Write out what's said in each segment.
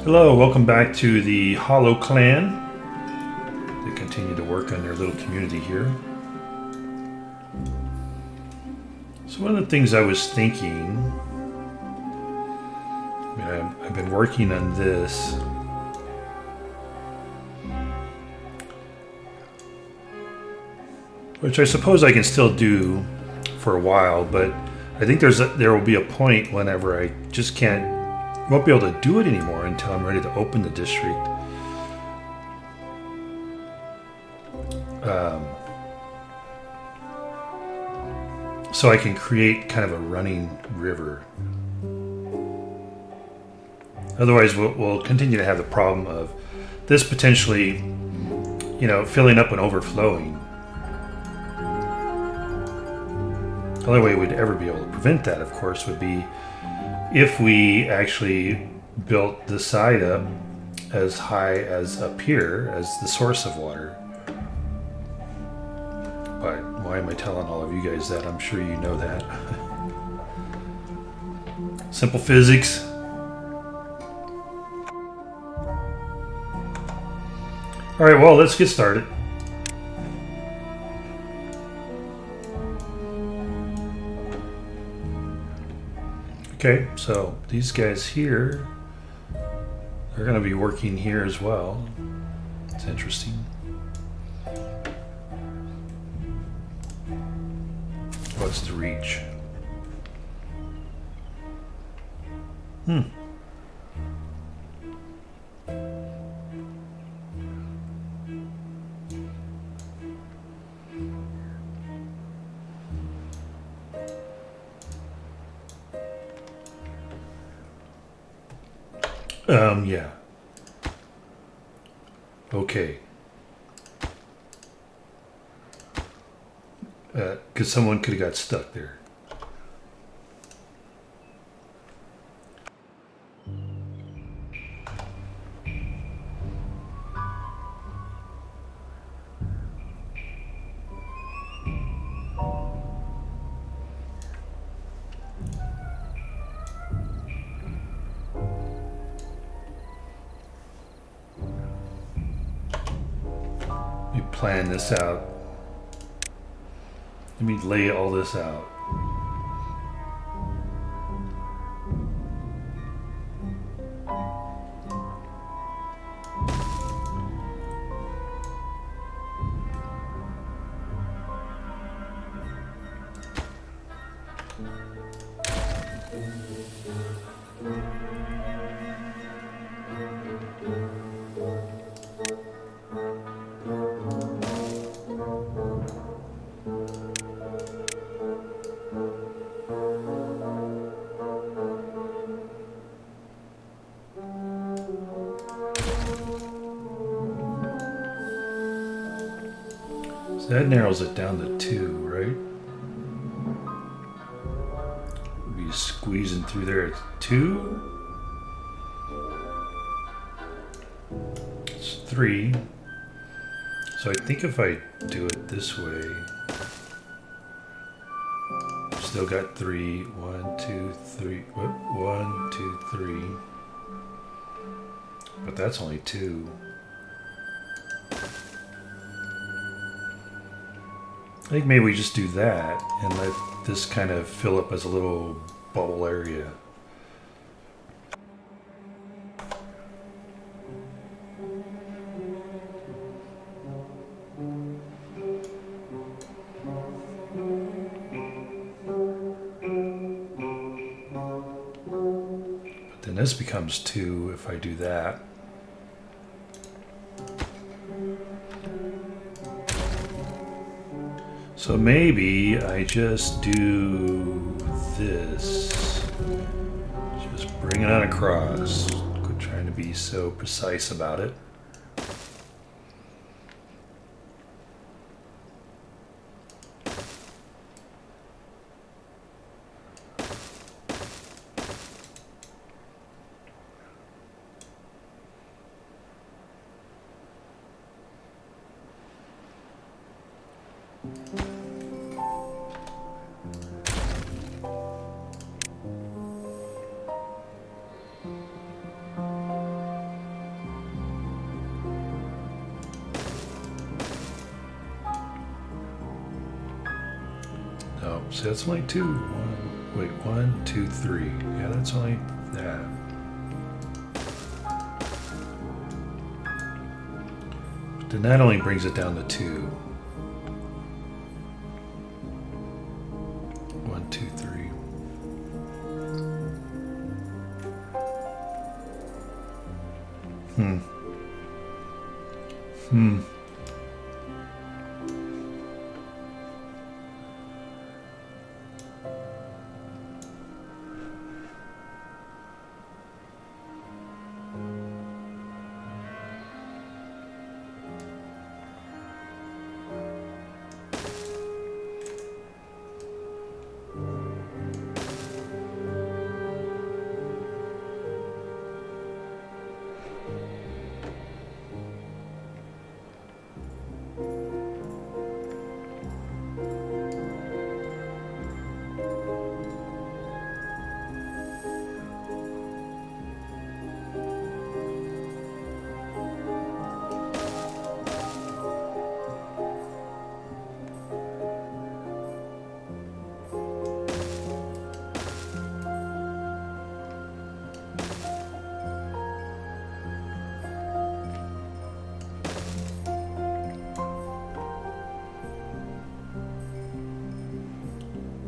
Hello, welcome back to the Hollow Clan. They continue to work on their little community here. So one of the things I was thinking, I've been working on this. Which I suppose I can still do for a while, but I think there will be a point whenever I just won't be able to do it anymore until I'm ready to open the district. So I can create kind of a running river. Otherwise, we'll continue to have the problem of this potentially, filling up and overflowing. The only way we'd ever be able to prevent that, of course, would be if we actually built the side up as high as up here as the source of water. But why am I telling all of you guys that? I'm sure you know that. Simple physics. All right, well, let's get started. Okay, so these guys here, they're going to be working here as well. It's interesting. What's the reach? Yeah. Okay. Because someone could have got stuck there. Plan this out. Let me lay all this out. So that narrows it down to 2, right? We'll be squeezing through there at 2. It's 3. So I think if I do it this way, still got 3. 1, 2, 3. 1, 2, 3. But that's only 2. I think maybe we just do that and let this kind of fill up as a little bubble area. But then this becomes 2 if I do that. So maybe I just do this. Just bring it on across. Quit trying to be so precise about it. So that's only two. Wait, 1, 2, 3. Yeah, that's only that. But then that only brings it down to 2. 1, 2, 3.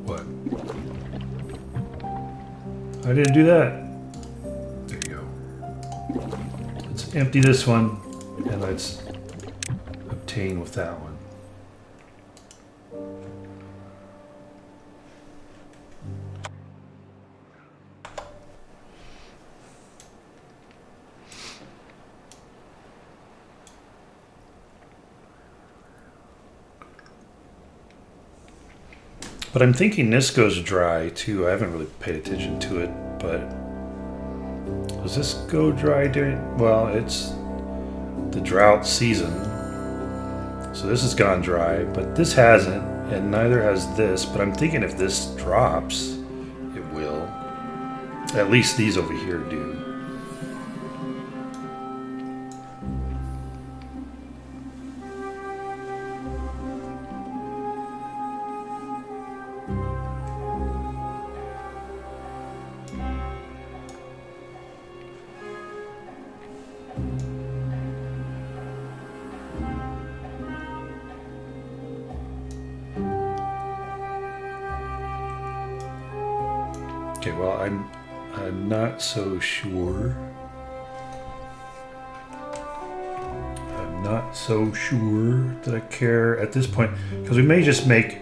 What? I didn't do that. There you go. Let's empty this one and let's obtain with that one. But I'm thinking this goes dry too. I haven't really paid attention to it, but does this go dry during, well, it's the drought season. So this has gone dry, but this hasn't, and neither has this. But I'm thinking if this drops, it will. At least these over here do. Okay, well, I'm not so sure. I'm not so sure that I care at this point, because we may just make.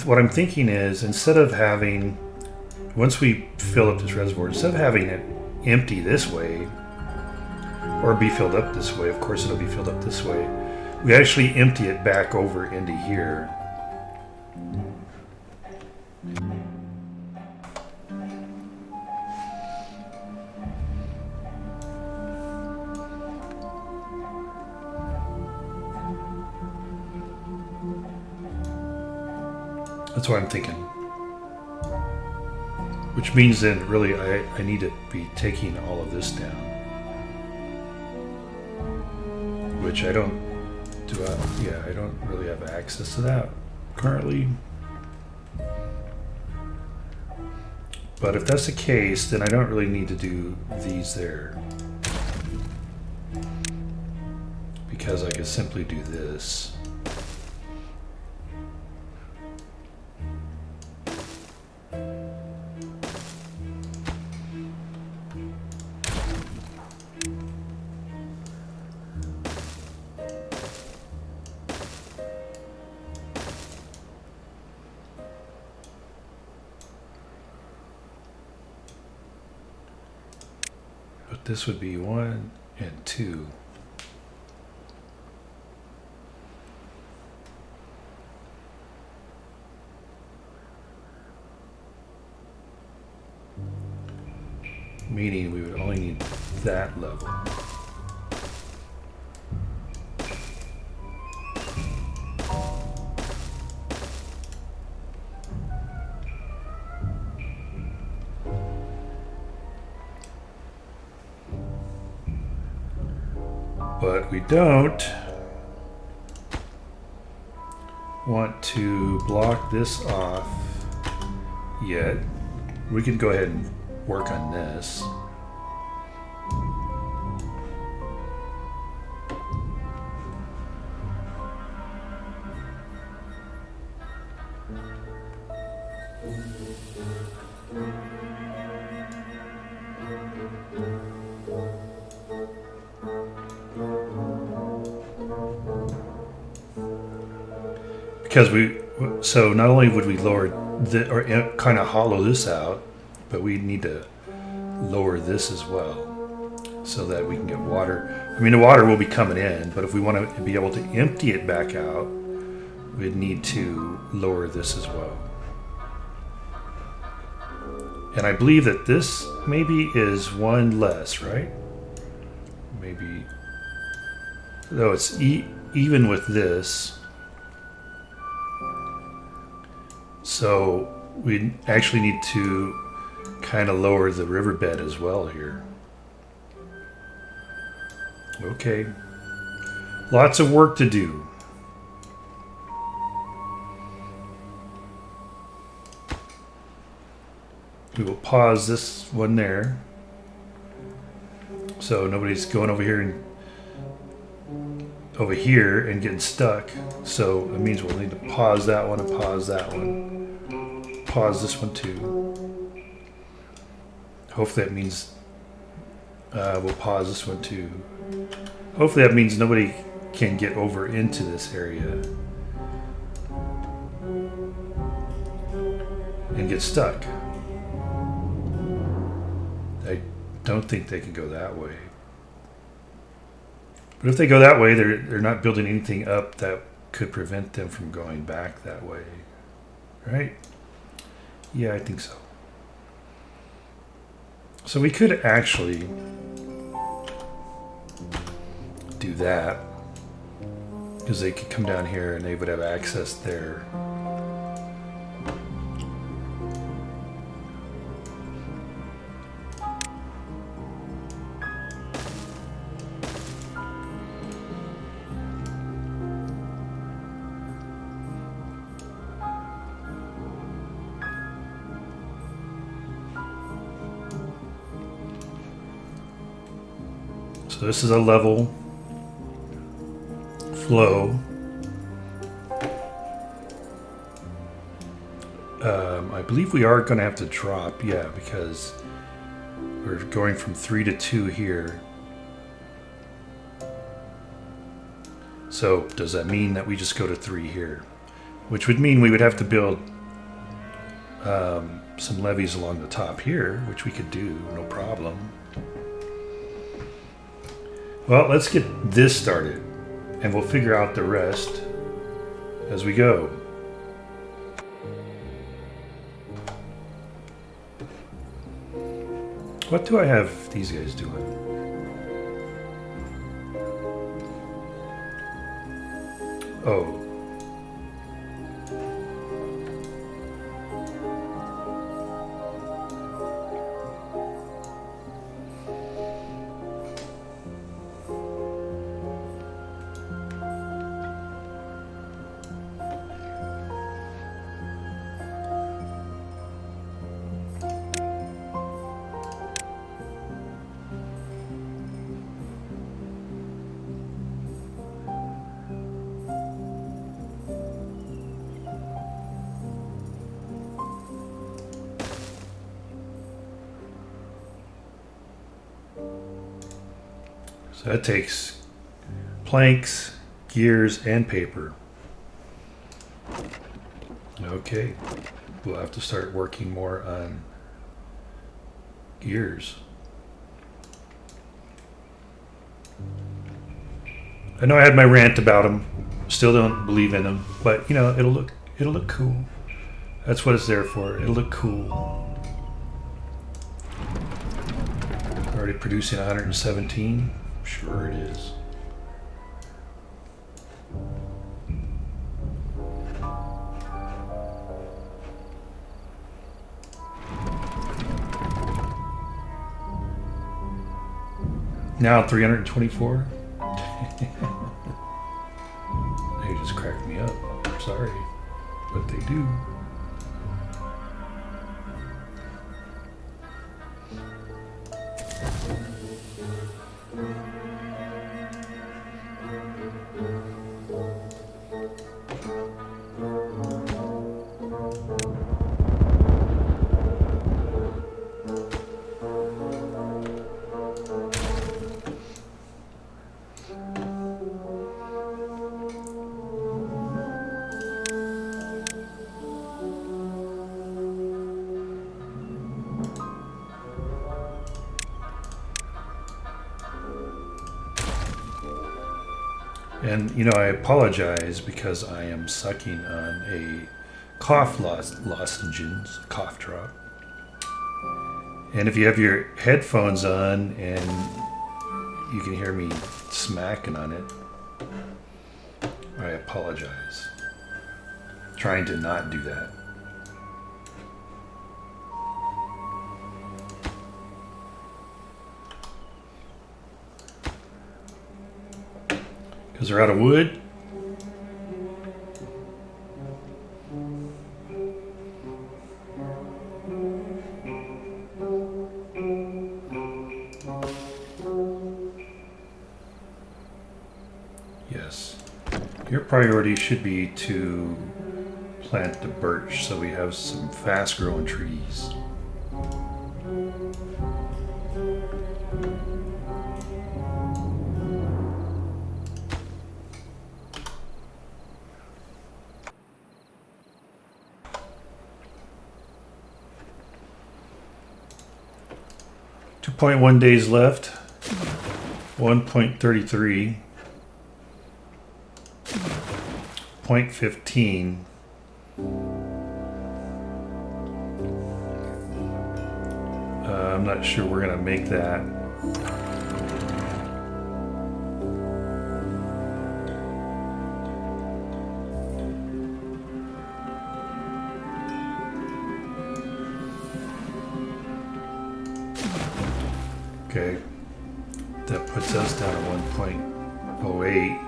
What I'm thinking is, instead of having, once we fill up this reservoir, instead of having it empty this way or be filled up this way, of course it'll be filled up this way. We actually empty it back over into here. That's what I'm thinking. Which means then really I need to be taking all of this down. Which I don't do. I don't really have access to that currently. But if that's the case, then I don't really need to do these there. Because I could simply do this. This would be 1 and 2. Meaning we would only need that level. But we don't want to block this off yet. We can go ahead and work on this. Because so not only would we lower or kind of hollow this out, but we need to lower this as well so that we can get water. I mean, the water will be coming in, but if we want to be able to empty it back out, we'd need to lower this as well. And I believe that this maybe is one less, right? Maybe. Though it's even with this. So we actually need to kind of lower the riverbed as well here. Okay. Lots of work to do. We will pause this one there. So nobody's going over here and getting stuck. So it means we'll need to pause that one and pause that one. Pause this one too. Hopefully that means we'll pause this one too. Hopefully that means nobody can get over into this area and get stuck. I don't think they can go that way. But if they go that way, they're not building anything up that could prevent them from going back that way. Right? Yeah, I think so. So we could actually do that, because they could come down here and they would have access there. So this is a level flow. I believe we are going to have to drop, yeah, because we're going from 3 to 2 here. So does that mean that we just go to 3 here? Which would mean we would have to build some levees along the top here, which we could do, no problem. Well, let's get this started, and we'll figure out the rest as we go. What do I have these guys doing? Oh. So that takes planks, gears, and paper. Okay, we'll have to start working more on gears. I know I had my rant about them. Still don't believe in them, but you know, it'll look cool. That's what it's there for. It'll look cool. Already producing 117. Sure it is. Now 324. They just cracked me up. I'm sorry, but they do. And you know, I apologize because I am sucking on a cough lozenges, cough drop. And if you have your headphones on and you can hear me smacking on it, I apologize. Trying to not do that. Because they're out of wood. Yes. Your priority should be to plant the birch so we have some fast growing trees. 2.1 days left. 1.33. 0.15. I'm not sure we're going to make that. Okay, that puts us down to 1.08.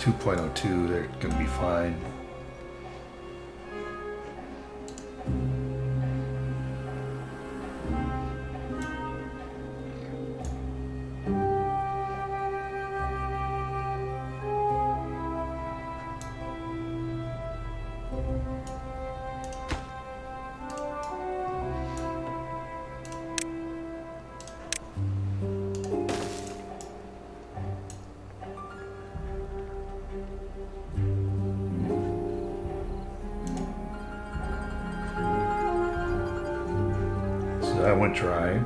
2.02, they're going to be fine. That went dry.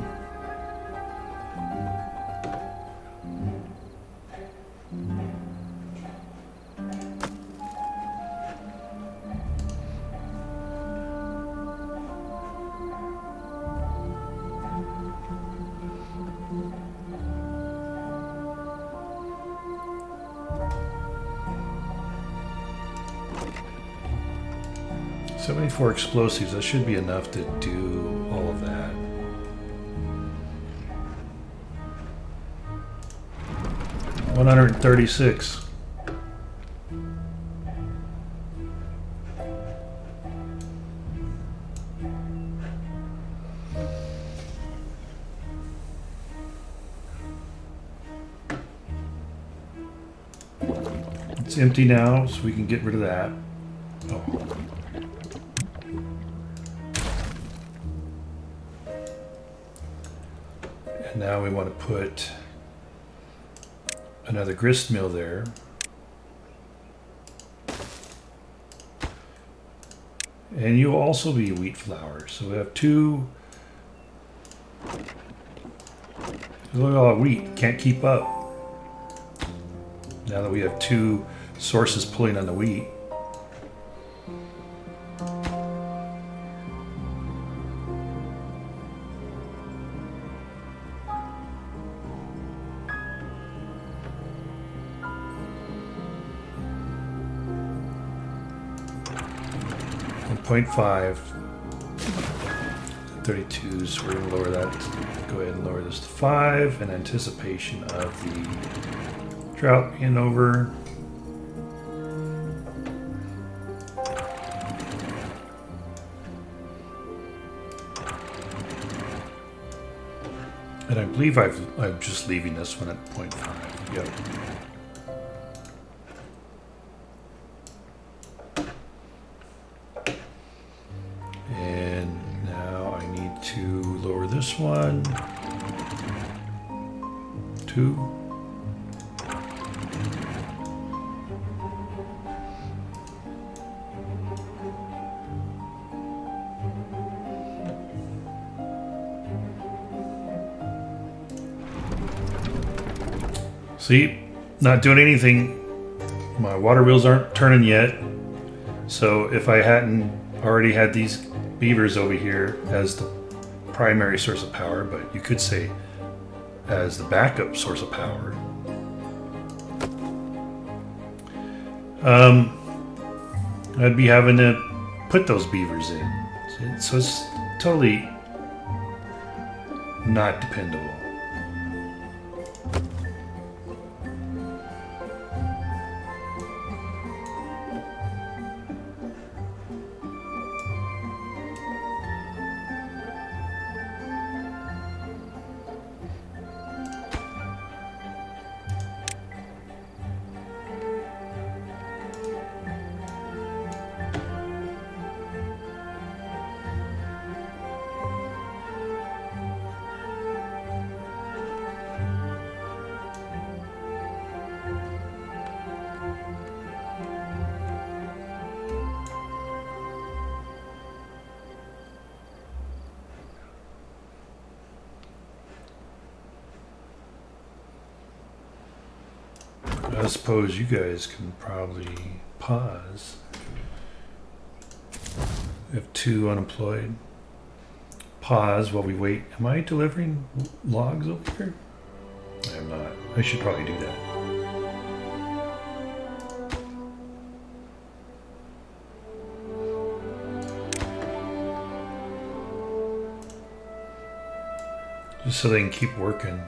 .74 explosives, that should be enough to do all of that. $136. It's empty now, so we can get rid of that. Oh. And now we want to put another gristmill there. And you'll also be wheat flour. So we have two. Look at all the wheat. Can't keep up. Now that we have two sources pulling on the wheat. .5, 32s, we're going to lower that. Go ahead and lower this to 5 in anticipation of the drought being over. And I believe I'm just leaving this one at 0.5. Yep. This one, 2, See, not doing anything. My water wheels aren't turning yet. So if I hadn't already had these beavers over here as the primary source of power, but you could say as the backup source of power, I'd be having to put those beavers in. So it's totally not dependable. I suppose you guys can probably pause. We have 2 unemployed. Pause while we wait. Am I delivering logs over here? I am not. I should probably do that. Just so they can keep working.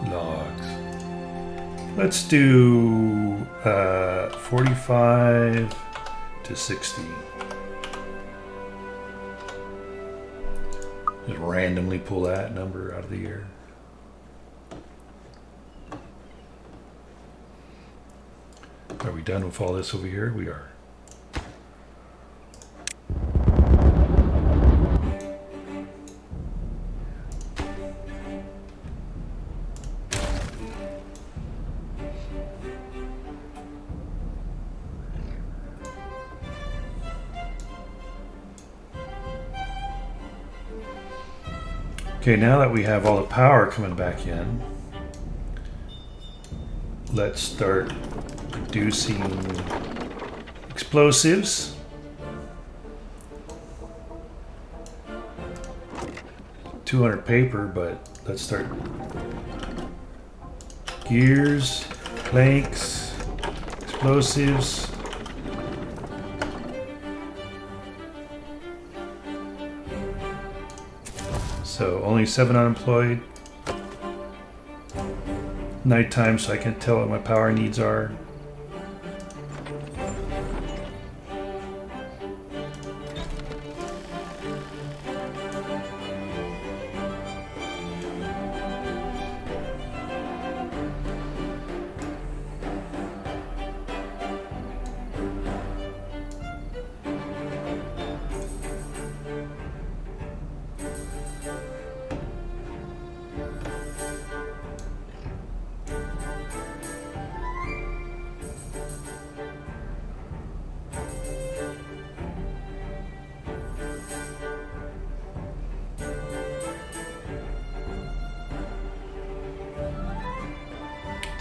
Logs. Let's do 45 to 60. Just randomly pull that number out of the air. Are we done with all this over here? We are. Okay, now that we have all the power coming back in, let's start producing explosives. $200 paper, but let's start gears, planks, explosives. So only 7 unemployed. Nighttime, so I can't tell what my power needs are.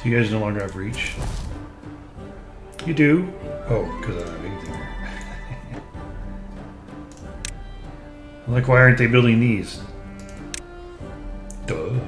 Do you guys no longer have reach? You do? Oh, because I don't have anything there. I'm like, why aren't they building these? Duh.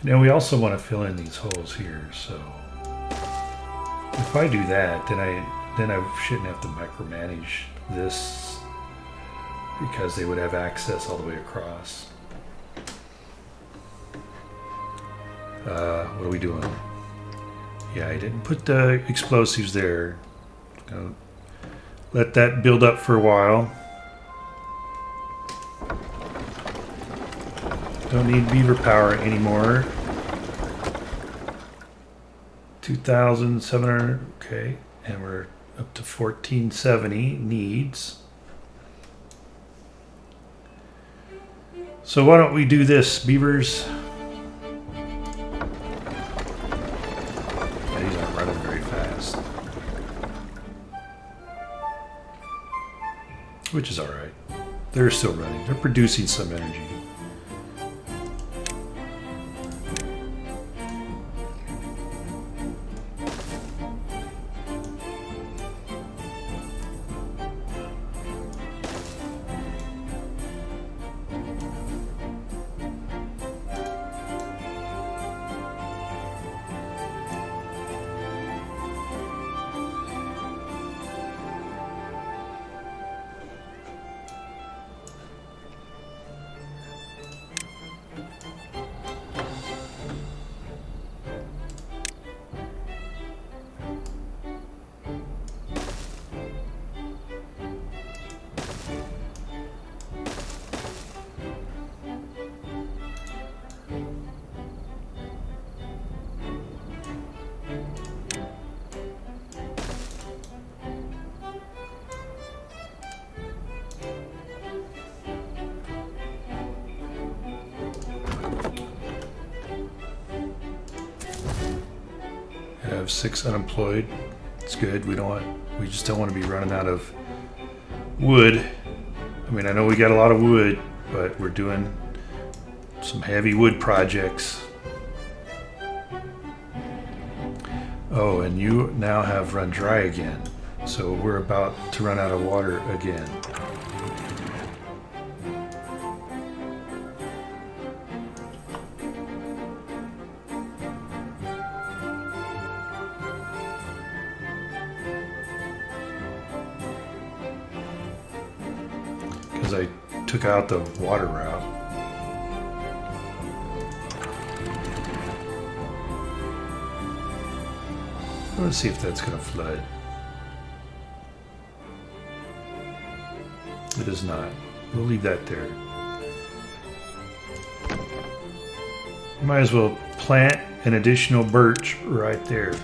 Now we also want to fill in these holes here, so if I do that, then I shouldn't have to micromanage this because they would have access all the way across. What are we doing? Yeah, I didn't put the explosives there. Gonna let that build up for a while. Don't need beaver power anymore. 2,700. Okay, and we're up to 1470 needs. So why don't we do this, beavers? Yeah, these aren't running very fast. Which is alright. They're still running. They're producing some energy. Have 6 unemployed. It's good. We just don't want to be running out of wood. I mean, I know we got a lot of wood, but we're doing some heavy wood projects. Oh, and you now have run dry again. So we're about to run out of water again. I took out the water route. Let's see if that's going to flood. It is not. We'll leave that there. Might as well plant an additional birch right there.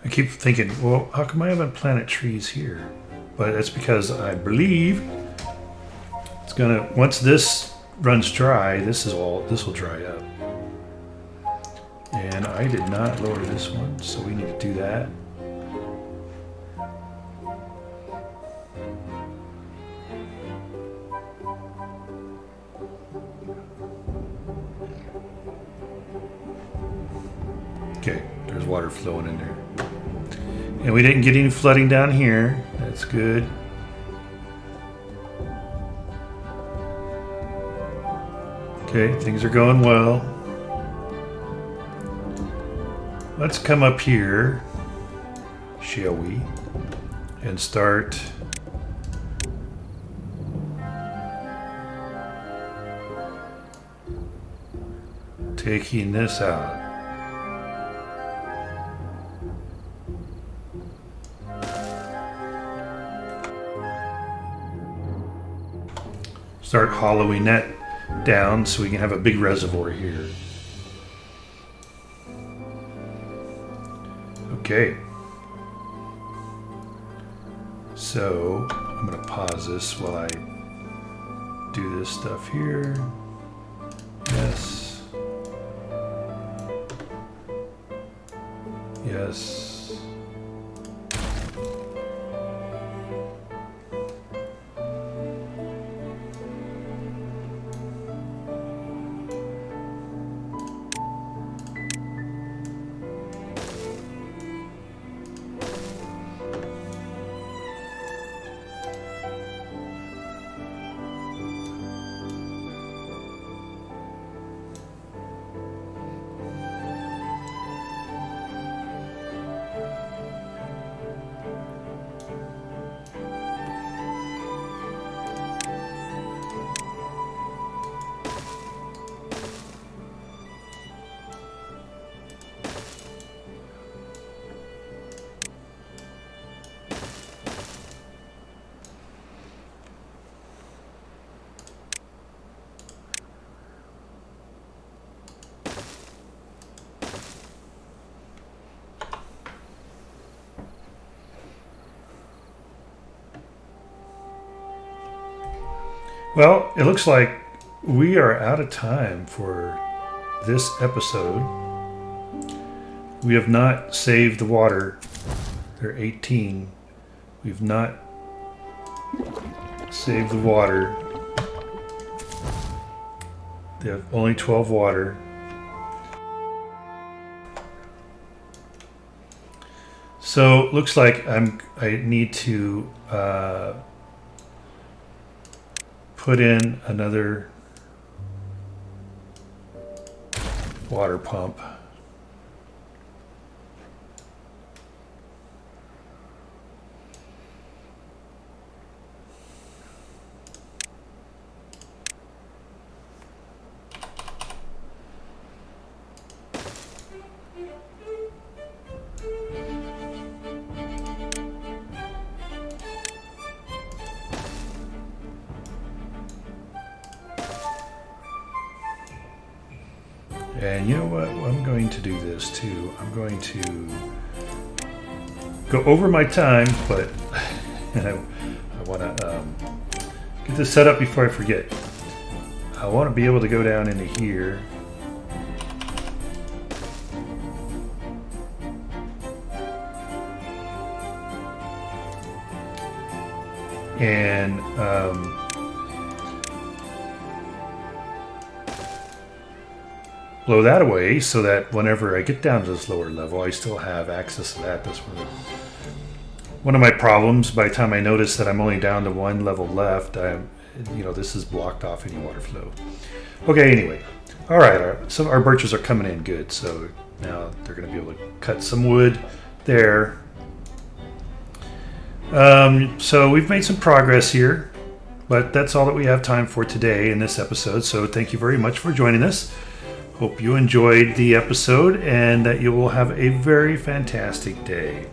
I keep thinking, well, how come I haven't planted trees here? But it's because I believe it's gonna, once this runs dry, this will dry up. And I did not lower this one, so we need to do that. Okay, there's water flowing in there. And we didn't get any flooding down here. That's good. Okay, things are going well. Let's come up here, shall we, and start taking this out. Start hollowing that down so we can have a big reservoir here. Okay. So I'm going to pause this while I do this stuff here. Yes. Yes. Well, it looks like we are out of time for this episode. We have not saved the water. They're 18. We've not saved the water. They have only 12 water. So looks like I need to put in another water pump. And you know what? I'm going to do this too. I'm going to go over my time, but I want to get this set up before I forget. I want to be able to go down into here. And blow that away so that whenever I get down to this lower level, I still have access to that. That's one of my problems. By the time I notice that I'm only down to one level left, this has blocked off any water flow. Okay, anyway. All right, so our birches are coming in good. So now they're going to be able to cut some wood there. So we've made some progress here, but that's all that we have time for today in this episode. So thank you very much for joining us. Hope you enjoyed the episode and that you will have a very fantastic day.